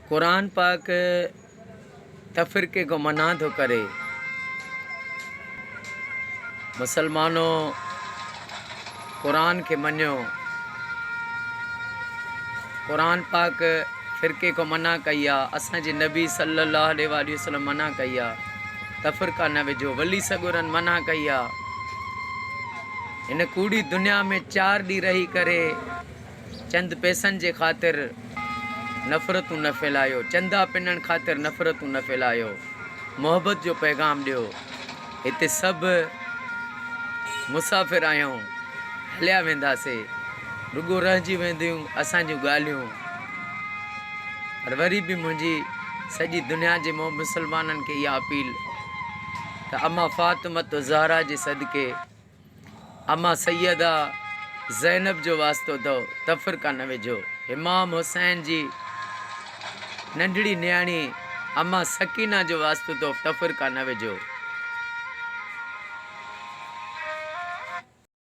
कुरान पाक तफरीक़े को मना तो करे। मुसलमानों कुरान के मनो, कुरान पाक फ़िरक़े को मना कई आ। असांजे नबी सल्लल्लाहु अलैहि वसल्लम मना कई आ। तफ़रीक़ा न विझो। वली सगुरन मना कई आ। इन कूड़ी दुनिया में 4 ॾींहं रही करे चंद पैसनि जे ख़ातिर नफ़रतूं न फैलायो, चंदा पिनण ख़ातिर नफ़रतूं न फैलायो। मोहब्बत जो पैगाम ॾियो। हिते सभु मुसाफ़िर आहियूं, हलिया वेंदासीं, रुगो रहिजी वेंदियूं असांजूं ॻाल्हियूं। पर वरी बि मुंहिंजी सॼी दुनिया जे मुसलमाननि खे इहा अपील त अम्मा फ़ातिमत ज़हरा जे सदके, अम्मा सैयदा ज़ैनब जो वास्तो अथव, तफ़रीक़ा न विझो। इमाम हुसैन जी नंढड़ी न्याणी अम्मा सकीना जो वास्तो अथव, तफ़रीक़ा न विझो।